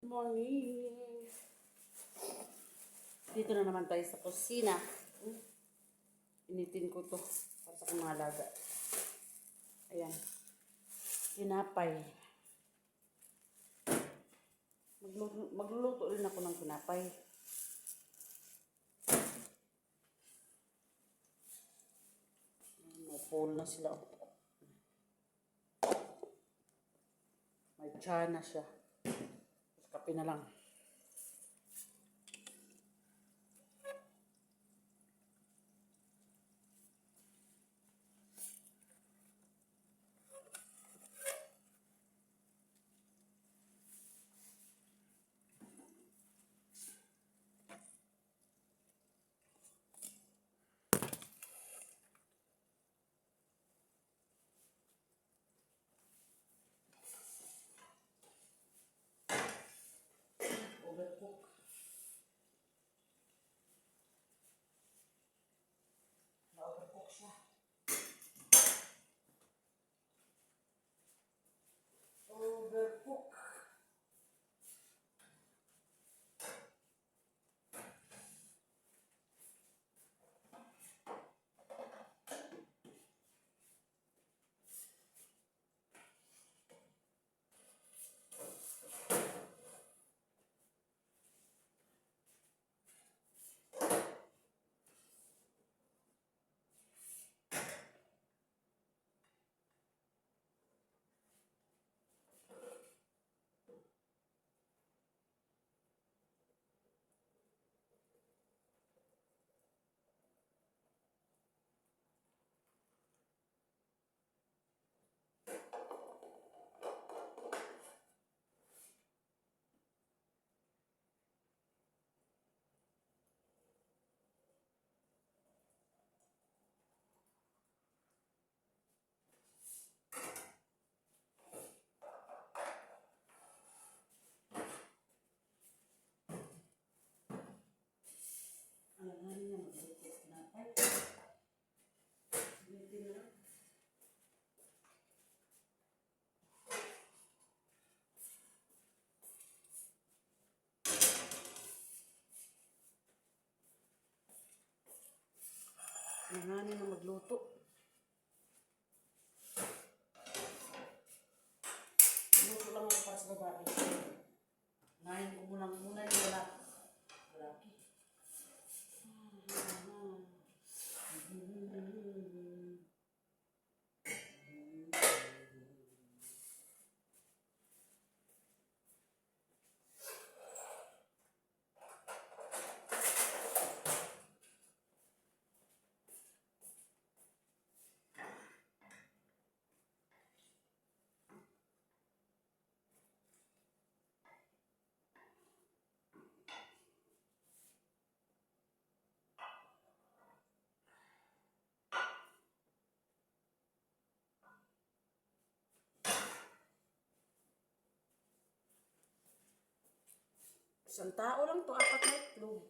Morning! Dito na naman tayo sa kusina. Initin ko to para sa mga alaga. Ayan. Tinapay. Magluluto rin ako ng tinapay. May full na sila. May tiyan na siya. Kape na lang. Overcook. Na-overcook siya. Overcook. Ayan, mag-overcook tinapay. Initin na lang. Nanganin na magluto. Luto lang ako para sa babae. Nahin ko muna yung lalaki. Isang tao lang to, 4 na itlog.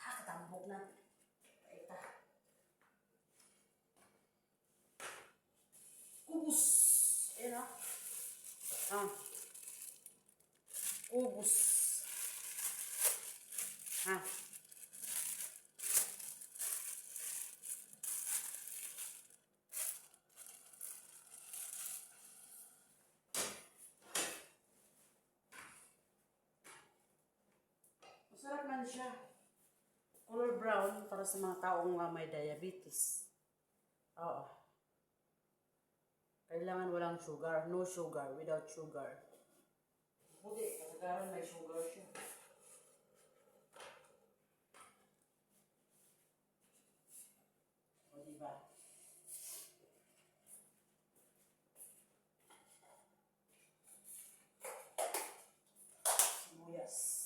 Katambok na. Ito. Kubus. Ayan o. Kubus. Masarap man siya. Color brown para sa mga taong may diabetes. Oo. Kailangan walang sugar. No sugar. Without sugar. Buti, kasagaran may sugar siya. di ba? Sibuyas.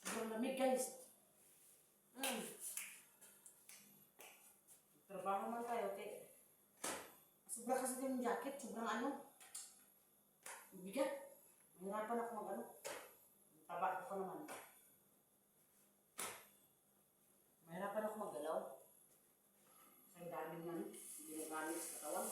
Sobrang lamig guys. Trabaho man tayo, okay? Sobra kasi din yung jacket, sobrang ano. Bigat. Mahirapan ako mag ano. Taba ko pa naman. Mahirapan ako maggalaw. Ang daming ano, ginagamit sa katawan.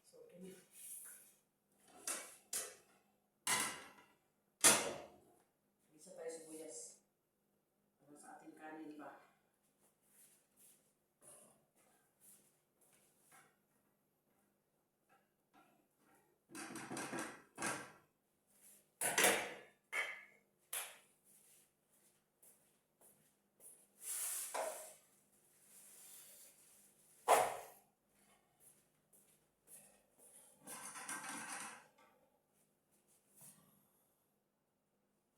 So, okay na. Isa tayo sibuyas. Para sa ating kanin ba?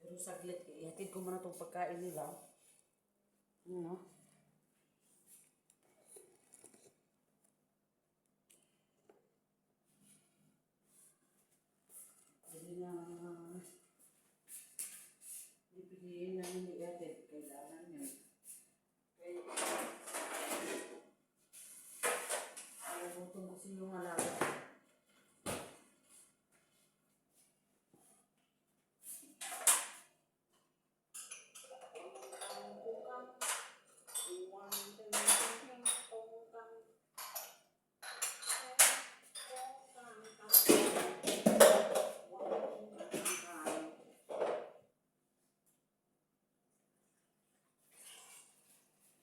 Pero saglit, ihatid ko muna itong pagkain nila. Ano? Hindi na, pipiliin namin ihatid. Kailangan yun. Kaya, gutom kasi yung alaga.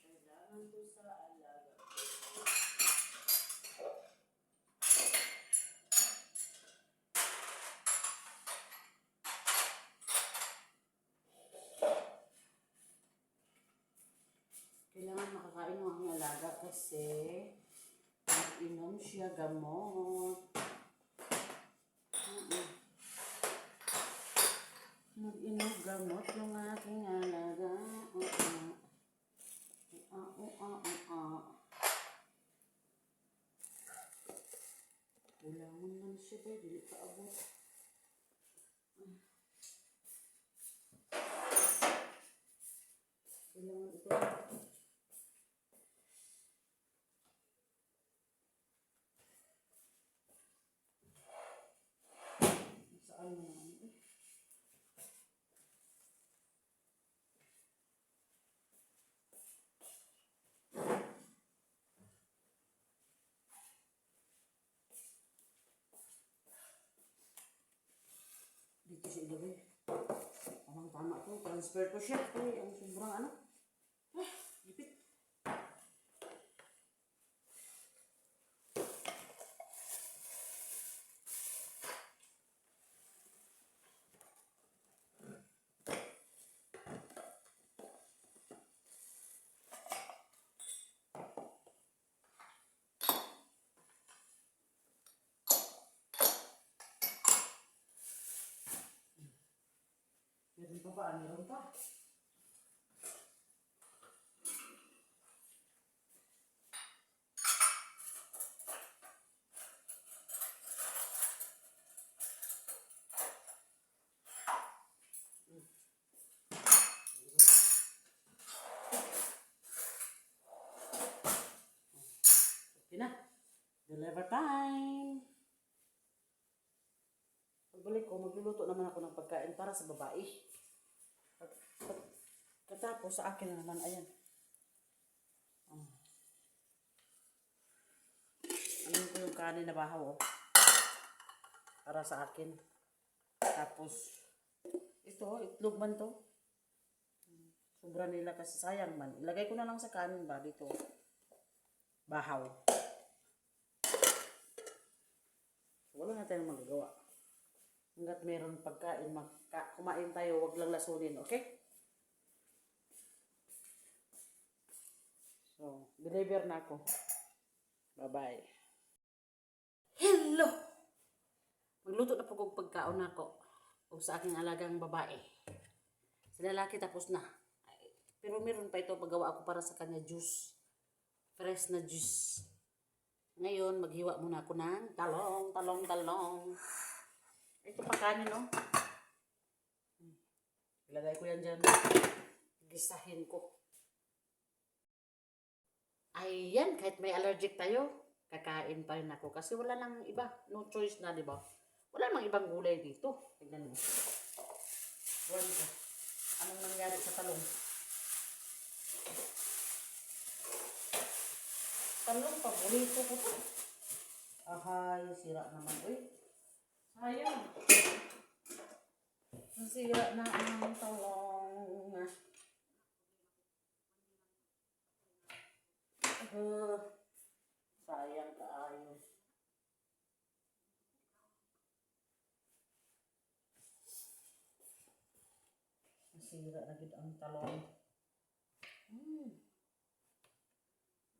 Kailangan ko sa alaga. Kailangan makakain ng aking alaga kasi mag-inom siya gamot. Mag-inom gamot yung aking alaga. Kulangan man siya ba? Dili ka abot. Kailangan ito. Saan mo naman eh? Dito siya ilagay. Tamang-tama to. Transfer ko siya. Ay, ang sobrang ano. Lipit. Meron pa ba? Meron pa. Deliver time! Pagbalik ko, magluluto naman ako ng pagkain para sa babae. Katapos sa akin naman, ayan. Ano ko yung kanin na bahaw, oh. Para sa akin. Tapos, ito, itlog man to. Sobra nila kasi sayang man. Ilagay ko na lang sa kanin ba dito. Bahaw. Wala na tayong magagawa. Hanggat meron pagkain, kumain tayo, wag lang lasunin, okay? So, deliver na ako. Bye-bye. Hello! Magluto na po kong pagkaon ako. O sa aking alagang babae. Sa lalaki tapos na. Pero meron pa ito paggawa ako para sa kanya juice. Fresh na juice. Ngayon, maghiwa muna ako ng talong. Ito pa kanin, no? Ilagay ko yan dyan. Gisahin ko. Ayan, kahit may allergic tayo, kakain pa rin ako. Kasi wala nang iba. No choice na, di ba? Wala namang ibang gulay dito. Tignan mo. Anong nangyari sa talong? Talong, paborito ko to. Ahay, sira naman. Uy, sayang. Nasira na ang talong. Sayang kaayo. Nasira na gid ang talong.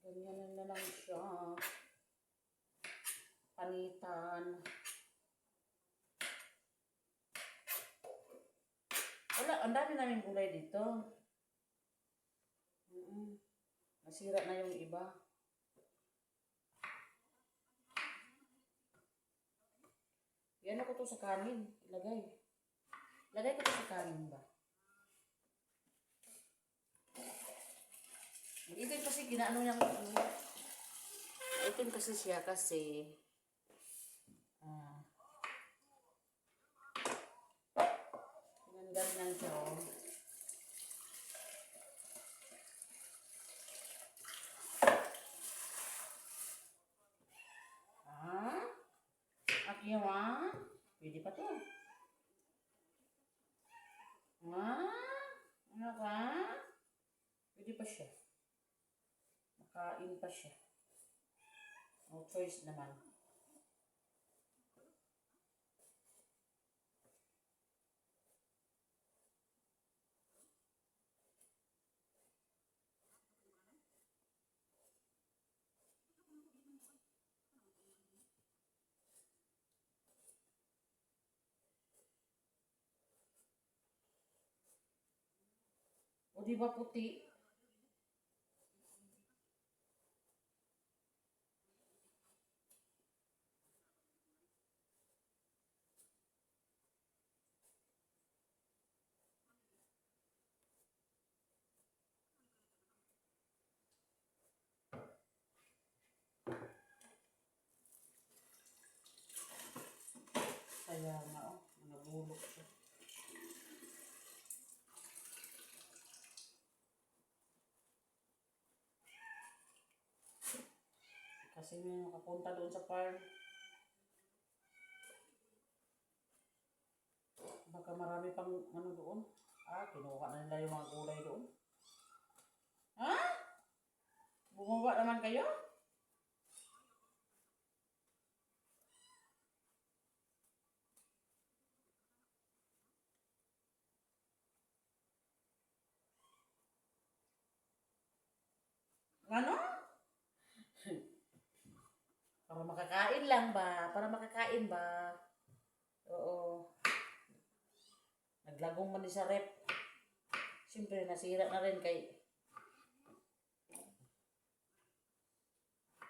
Ganyan na lang siya. Panitan. Wala, ang dami namin gulay dito. Nasira na yung iba. Yan ako to sa kanin. Ilagay. Lagay ko to sa kanin ba? Itin kasi ginaano niyang itin kasi siya kasi ganyan siya. Akiwa? Pwede pa to. Ano ka? Pwede pa siya. Makain pa siya. No choice naman. O di ba puti? Kaya nga, oh, nabulok siya. Kasi may nakapunta doon sa farm. Baka marami pang ano doon. Kinuha na nila yung mga gulay doon. Ha? Bumaba naman kayo? Ano? Para makakain lang ba? Para makakain ba? Oo. Naglagong man din sa rep. Siyempre, nasira na rin kay...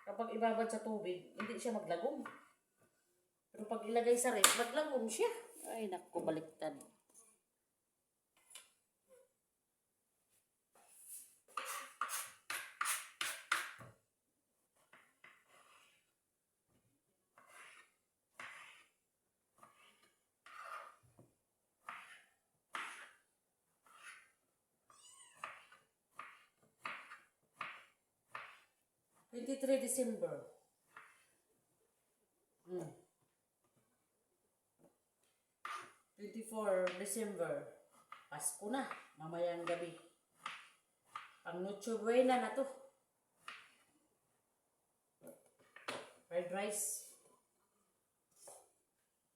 Kapag ibabad sa tubig, hindi siya maglagong. Pero pag ilagay sa rep, maglagong siya. Ay, naku, baliktad. 23 December. Mm. 24 December. Pasko na. Mamayang gabi. Pang Noche Buena na to. Fried rice.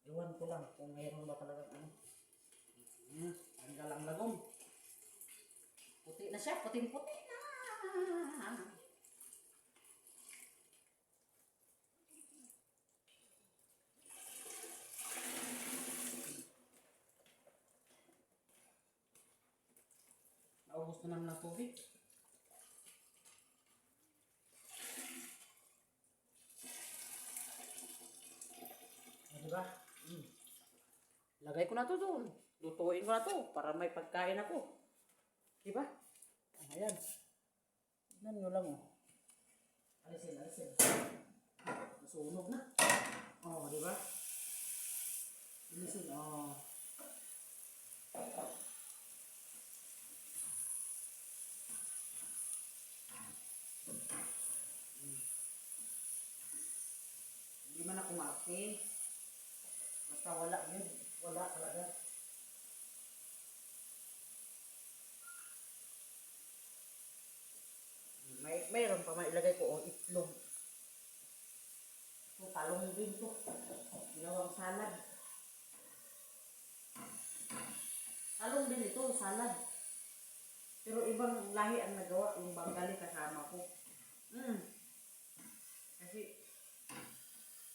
Iwan ko lang kung mayroon ba talagang ano. Tanggal ang lagom. Puti na siya. Puting-puti na. Naubos na naman ng tubig. Diba? Lagay ko na to doon. Lutuin ko na to para may pagkain ako. Diba? Ayan. Tignan nyo lang, oh. Alisin. Nasunog na. Oh, diba? Alisin, oh. Hindi man ako maarte. Basta wala yun. Wala talaga. Mayroon pa mailagay ko, oh, itlog. So, talong din to. Ginawang salad. Talong din ito, salad. Pero ibang lahi ang nagawa, yung Bengali kasama ko. Kasi,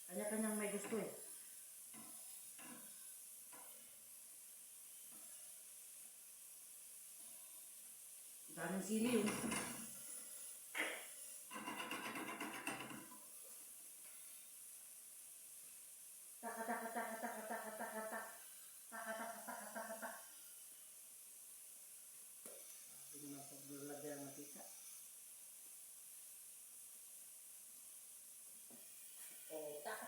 kanya-kanyang may gusto eh. Daming sili yun. Hindi naman paglagay ang matika. Oh, tak.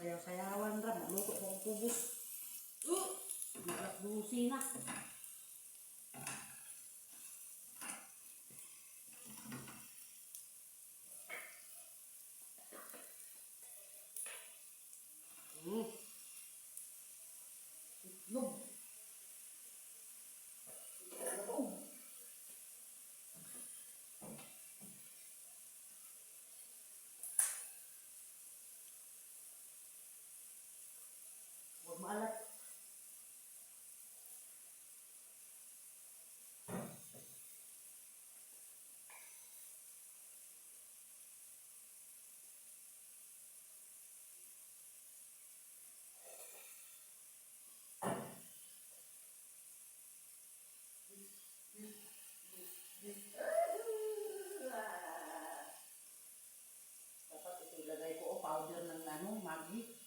Kaya sayawan ra, magluto ko ang kubos. Naglasdusi na. Itlog. Huwag maalat. Dapat ito ilagay ko, oh, powder ng ano, Maggi.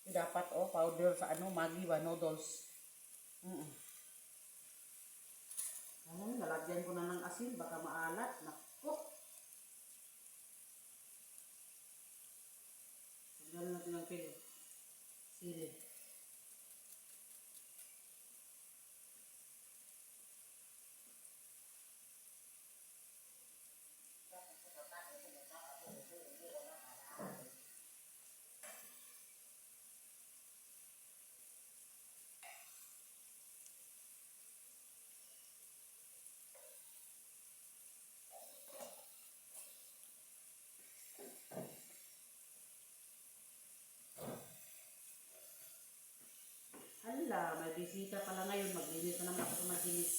Dapat, oh, powder sa ano, Maggi ba, noodles. Ano, nalagyan ko na ng asin, baka maalat. Naku. Tanggalin natin ang pili. Sili. nila. May bisita pala ngayon. Maglinis na naman ako sa maglinis.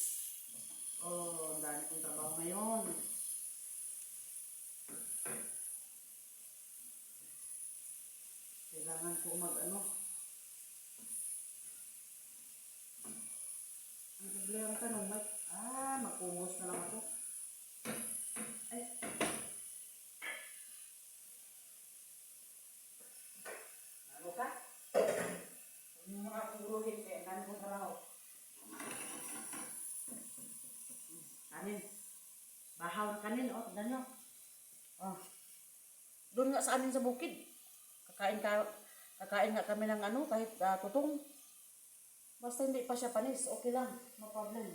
Oh, ang dami kong trabaho ngayon. Kailangan ko mag-ano. Ang problema ang tanong, magpumos na lang ako. Ay. Ano ka? Huwag mo muna akong guluhin kaya ang dami kong trabaho. Kanin. Bahaw na kanin, oh. Tignan nyo. Oh. Doon nga sa amin sa bukid. Kakain nga kami ng ano, kahit tutong. Basta hindi pa siya panis, okay lang. No problem.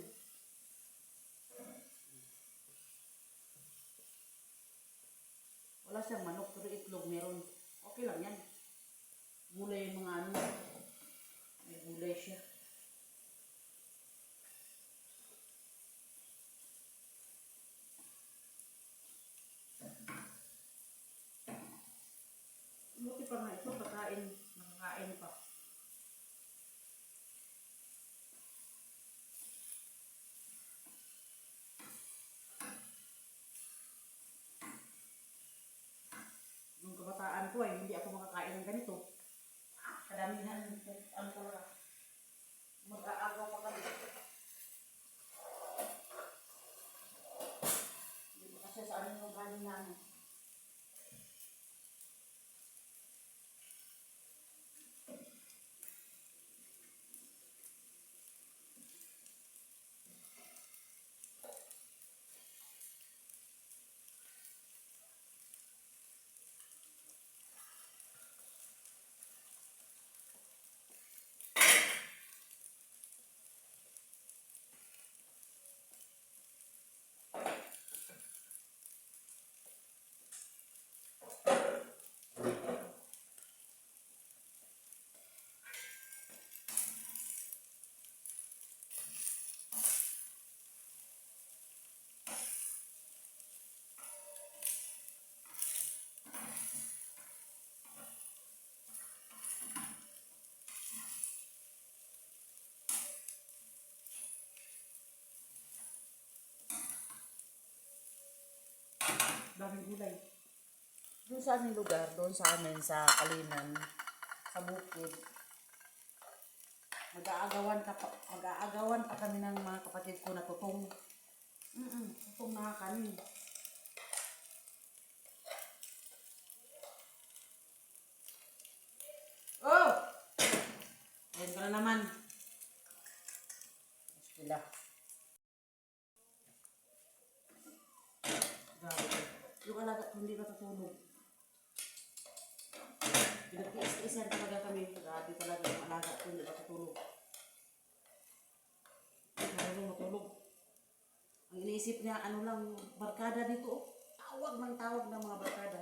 Wala siyang manok, pero itlog meron. Okay lang yan. Gulay yung mga ano. May gulay siya. Buti pa nga ito, nakakain pa. Nung kabataan ko ay hindi ako makakain ng ganito. Kadamihan, ano talaga, mag-aagaw pa kami. Hindi pa kasi sa amin yung galing namin. Daming gulay. Doon sa aming lugar, doon sa amin, sa Kalinan, sa bukid, mag-aagawan pa kami ng mga kapatid ko na tutong. Tutong na kanin. Oh! Ayan ka na naman. Sila. Yung alaga ko hindi natutulog. Pinag-iisan talaga kami. Grabe talaga yung alaga ko hindi natutulog. Marunong matulog. Ang iniisip niya, ano lang, barkada dito. Tawag ng mga barkada.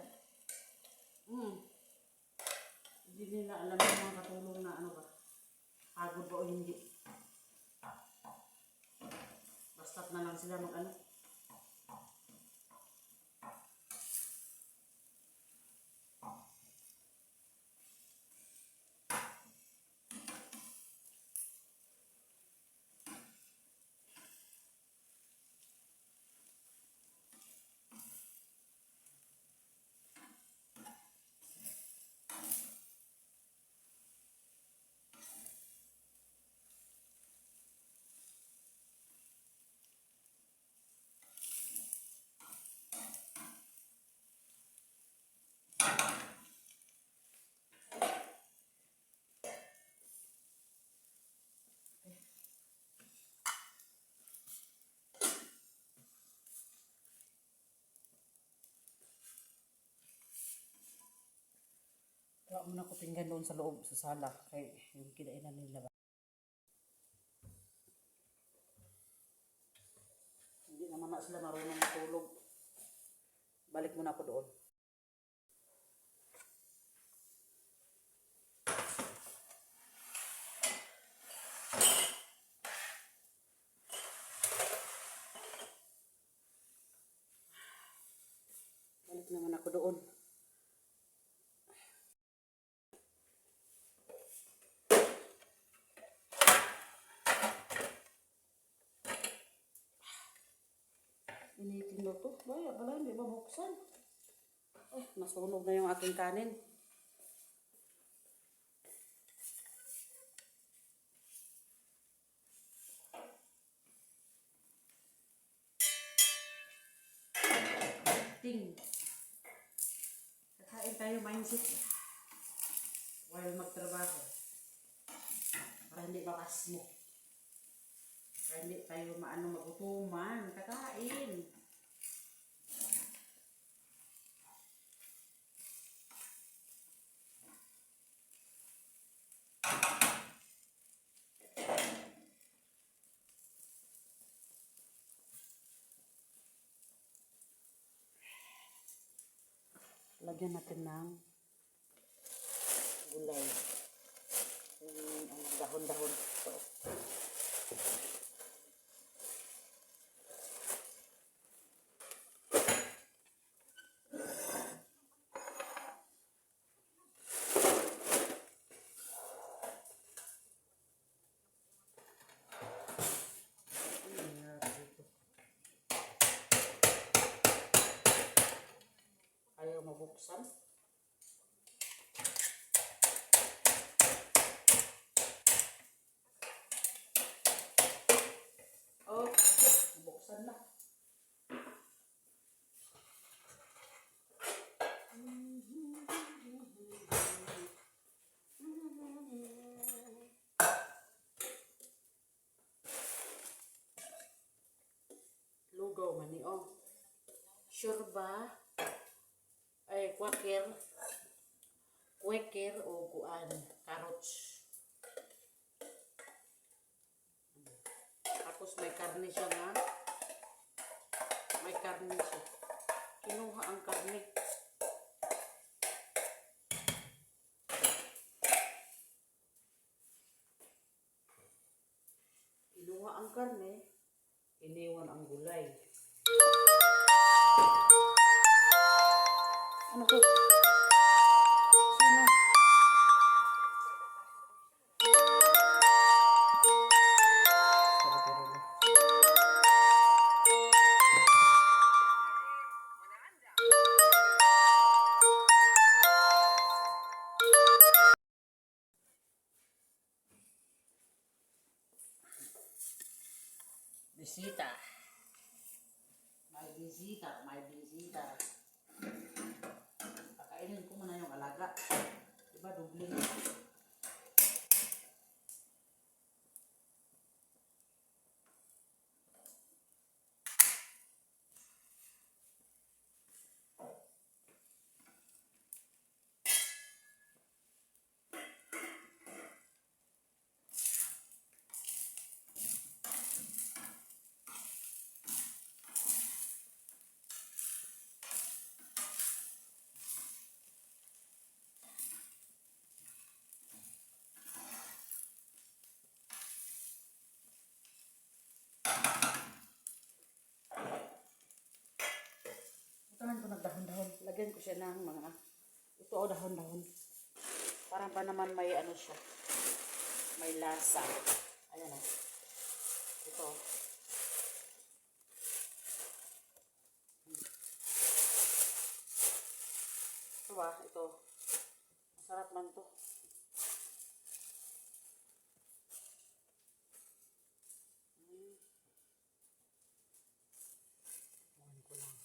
Hindi nila alam yung mga katulong na ano ba. Pagod ba o hindi. Basta't na lang sila mag-ano. Wala mo na ko pinggan doon sa loob, sa sala. Kaya yung kinainan nila. Hindi naman na sila marunong matulog. Balik muna ako doon. Balik naman ako doon. Initin daw to. Baya pala, hindi mabuksan. Eh, nasunog na yung aking kanin. Ting. Kakain tayo mindset. While magtrabaho. Para hindi bakas mo. Para hindi tayo magutuman. Kakain. Lagyan natin ng gulay. Ang dahon-dahon. So, ayaw mabuksan. Okay, buksan na. Lugaw man ni oh. Sure ba? Ay, quaker o kuan, carrots. Tapos may karne siya nga. May karne siya. Kinuha ang karne. Kinuha ang karne. Iniwan ang gulay. Ano to? Sino? Bisita. May bisita, may bisita. Pakainin ko muna yung alaga. Diba, doble na. Utahan ko nagdahon-dahon. Lagyan ko siya ng mga, ito o dahon-dahon. Parang pa naman may ano siya. May lasa. Ayan o. Ito. Ito ba? Ito. Masarap man to. Kunin ko lang.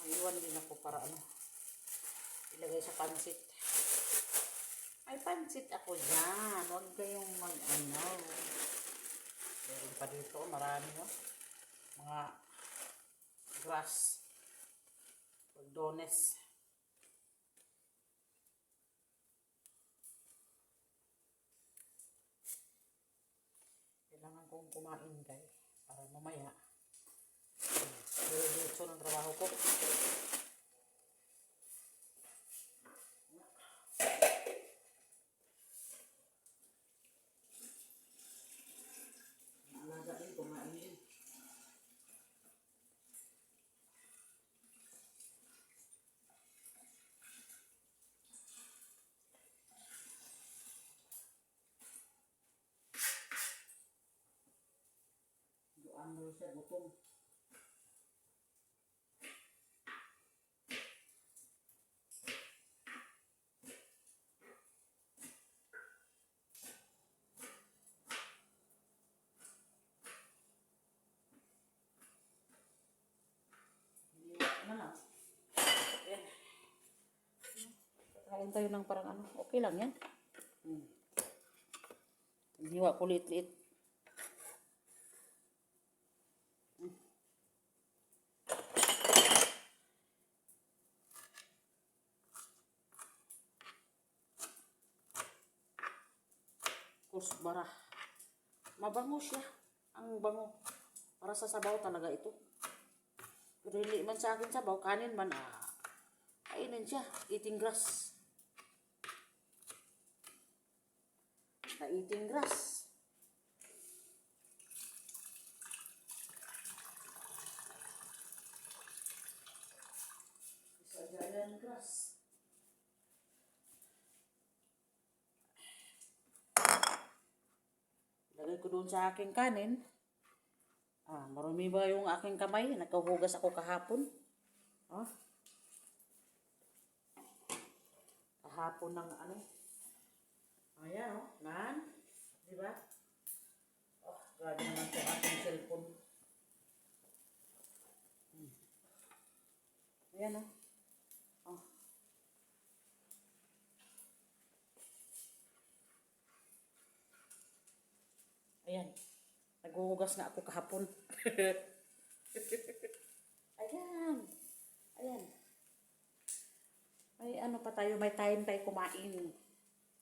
Maiwan din ako para ano. Ilagay sa pansit. May pansit ako dyan. Huwag kayong mag-ano. Meron pa dito. Marami no. Mga grass. Pagdones. Kailangan kong kumain guys. Para mamaya. Diretso ng trabaho ko. Alaga din, kumain din. Ano siya, gutom. Ano na? Ayan. Kain tayo ng parang ano. Okay lang yan. Hiwa ko liit-liit. Kusbara. Mabango siya. Ang bango. Para sa sabaw talaga ito. Pero hindi man sa akin sabaw. Kanin man. Kainin siya. Eating grass. Na eating grass. Isa dyan grass. Lagay ko doon sa aking kanin. Marumi ba yung aking kamay? Nagkahugas ako kahapon. Kahapon ng ano. Ayan, nan. Diba? Grabe naman ito aking cellphone. Ayan, Ayan. Naghuhugas nga ako kahapon. Ayan. Ayan. May ano pa tayo, may time tayo kumain.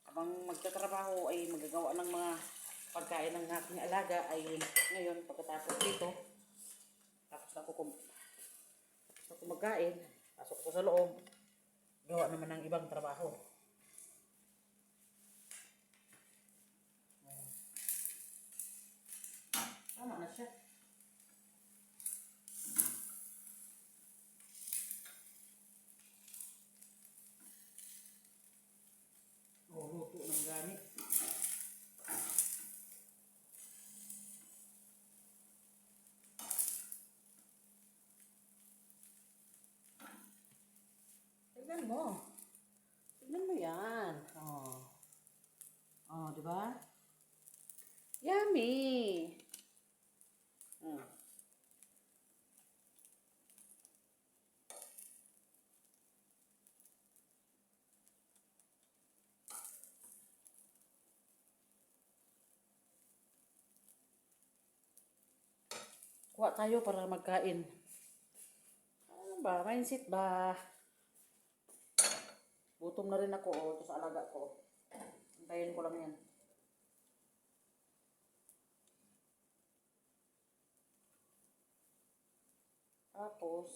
Habang magtatrabaho ay magagawa ng mga pagkain ng aking alaga ay ngayon pagkatapos dito. Tapos ako magkain. Pasok ko sa loob. Gawa naman ng ibang trabaho. Tama na siya. Luto ng gamit. Tignan mo. Tignan mo yan. Diba? Yummy! Kuha tayo para magkain. Ano ba? Mindset ba? Gutom na rin ako ito sa alaga ko. Hintayin ko lang yan. Tapos,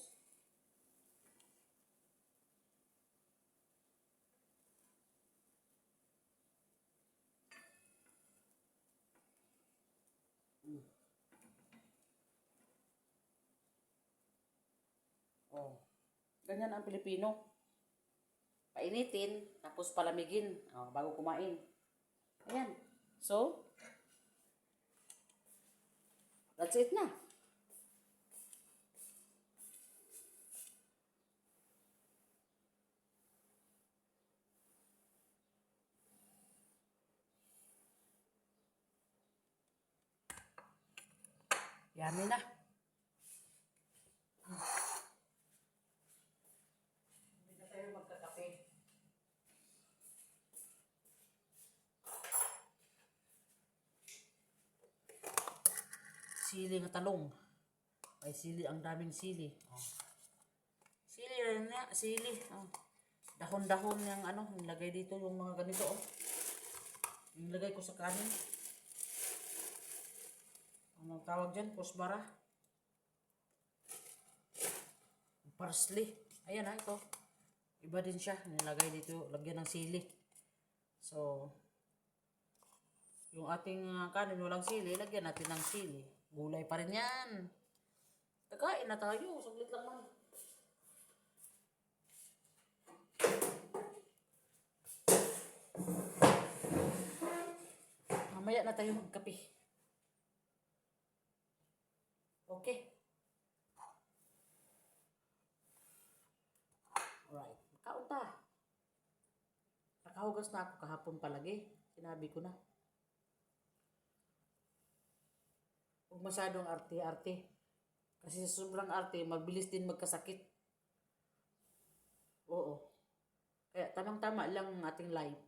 ganyan ang Pilipino. Painitin, tapos palamigin bago kumain. Ayan. So, that's it na. Yummy na. Hindi na tayo magkakape. Sili nga talong. Ay sili, ang daming sili. Sili rin na, sili. Dahon-dahon yung ano, nilagay dito yung mga ganito. Nilagay ko sa kanin. Anong tawag dyan? Kusbara. Parsley. Ayan ito. Iba din siya. Nilagay dito, lagyan ng sili. So, yung ating kanin walang sili, lagyan natin ng sili. Gulay pa rin yan. Kakain na tayo. Saglit lang man. Mamaya na tayo magkape. Okay. Alright. Kaon ta. Nakahugas na ako kahapon palagi. Sinabi ko na. Huwag masyadong arte-arte. Kasi sa sobrang arte, mabilis din magkasakit. Oo. Kaya tamang-tama lang ang ating life.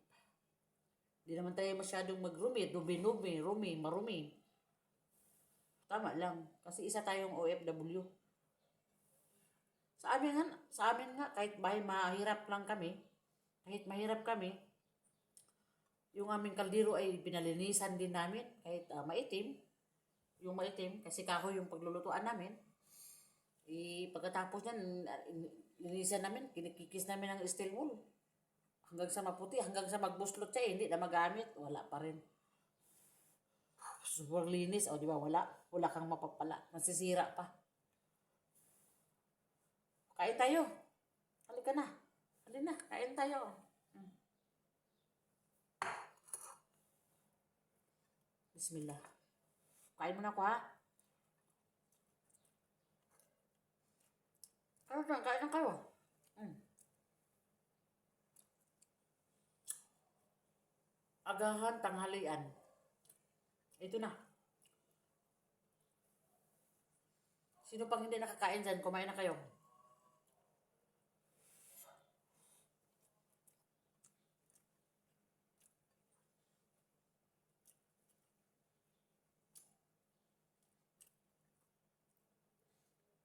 Hindi naman tayo masyadong mag-rumi, rumi, marumi. Tama lang. Kasi isa tayong OFW. Sa amin nga, kahit mahirap lang kami, kahit mahirap kami, yung aming kaldero ay pinalinisan din namin, kahit maitim. Yung maitim, kasi kahoy yung paglulutuan namin. Pagkatapos yan, linisan namin, kinikikis namin ng steel wool. Hanggang sa maputi, hanggang sa magbuslot siya, hindi na magamit, wala pa rin. Super linis, o di ba, wala kang mapapala, masisira pa. Kain tayo. Halika na. Halika na, kain tayo. Bismillah. Kain mo na ako, ha? Kain na kayo. Agahan, tanghalian. Ito na. Sino pang hindi nakakain dyan, kumain na kayo.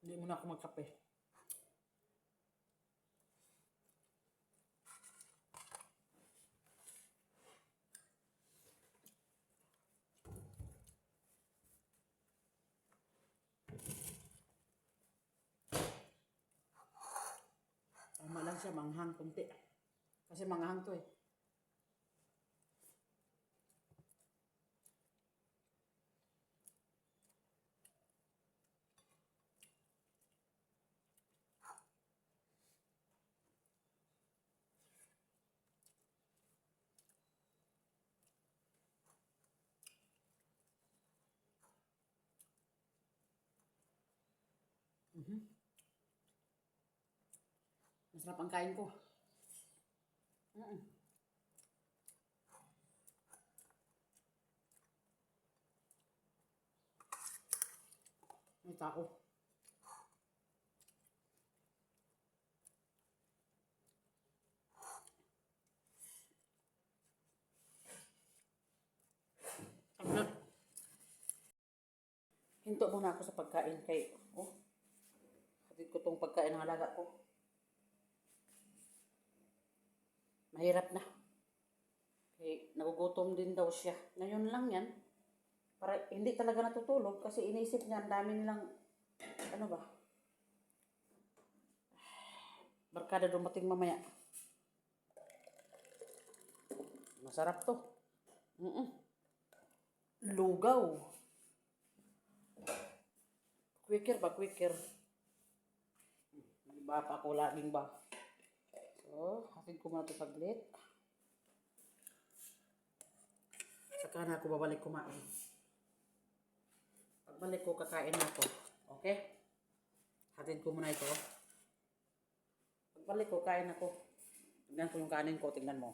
Hindi muna ako magkape. Tama lang siya, manghang kunti. Kasi manghang to eh. Masarap ang kain ko. May tao. Hinto muna ako sa pagkain kay, hatid ko tong pagkain ng alaga ko. Mahirap na. Kay nagugutom din daw siya. Ngayon lang yan. Para hindi talaga natutulog kasi iniisip niya ang dami nilang, ano ba? Barkada dumating mamaya. Masarap to. Lugaw. Quicker. Diba pa ako laging ba? So, hatid ko muna ito saglit. Saka na ako babalik kumain. Pagbalik ko, kakain na ako. Okay? Hatid ko muna ito. Pagbalik ko, kain ako. Tignan ko yung kanin ko, tignan mo.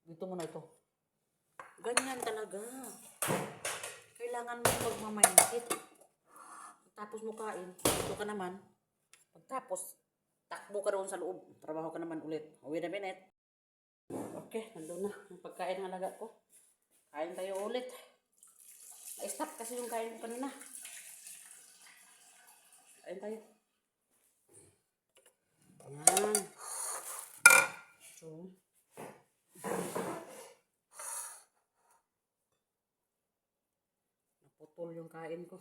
Dito muna ito. Ganyan talaga. Kailangan mo magmamindset. Pagtapos mo kain, dito ka naman. Pagtapos, takbo ka doon sa loob. Trabaho ka naman ulit. Wait a minute. Okay, nandun na. Yung pagkain ng alaga ko. Kain tayo ulit. Na-stop kasi yung kain ko kanina. Kain tayo. Ayan. So, naputol yung kain ko.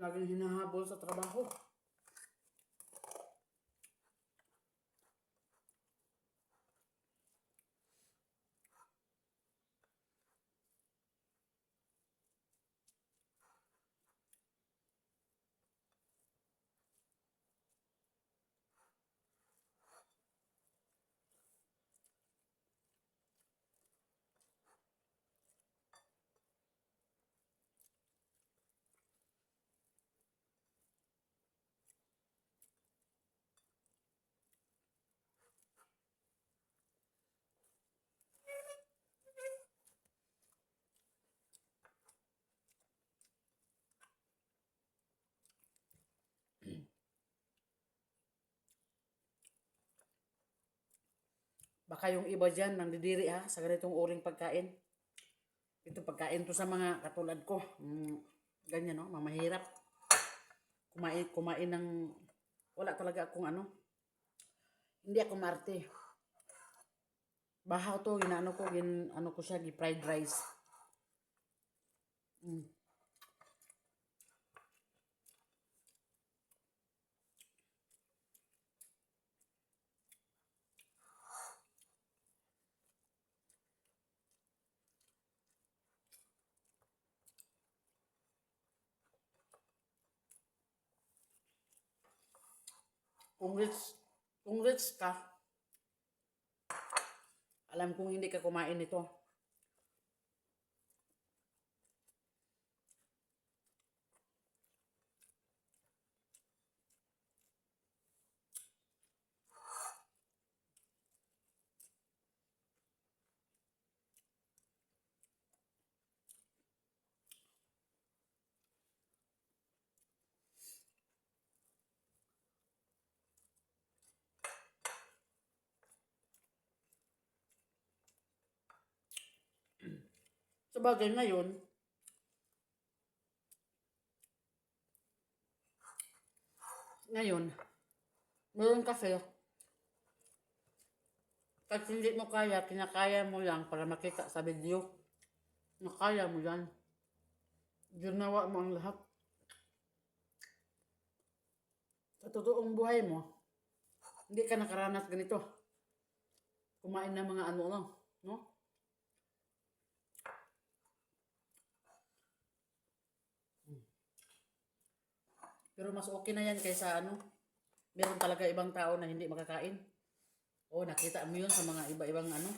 Laging hinahabol sa trabaho. Baka yung iba dyan nandidiri ha sa ganitong uring pagkain. Ito pagkain to sa mga katulad ko. Ganyan no, mamahirap. Kumain ng wala talaga akong ano. Hindi ako marte. Bahaw to, ano ko siya, fried rice. Kung rich ka, alam kong hindi ka kumain nito. Sabagay ngayon, meron kasi, kahit hindi mo kaya, kinakaya mo lang para makita sa video. Nakaya mo yan. Ginawa mo ang lahat. Sa totoong buhay mo, hindi ka nakaranas ganito. Kumain ng mga ano, no? Pero mas okay na yan kaysa ano, meron talaga ibang tao na hindi makakain. O, nakita mo yun sa mga iba-ibang ano.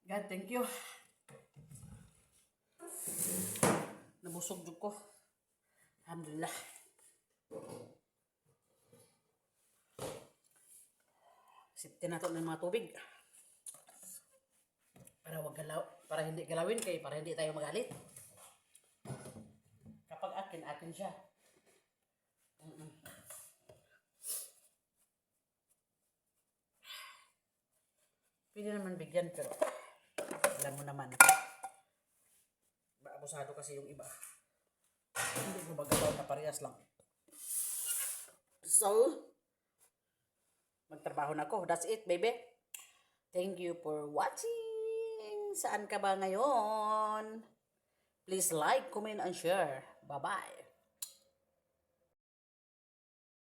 God, thank you. Nabusog jud ko. Alhamdulillah. Siptin nato ng mga tubig. Para hindi galawin para hindi tayo magalit. Kapag akin siya. Pwede naman bigyan pero alam mo naman. Abusado kasi yung iba. Hindi ko magagaw na parehas lang. So, magtrabaho na ako. That's it, baby. Thank you for watching. Saan ka ba ngayon? Please like, comment, and share. Bye-bye.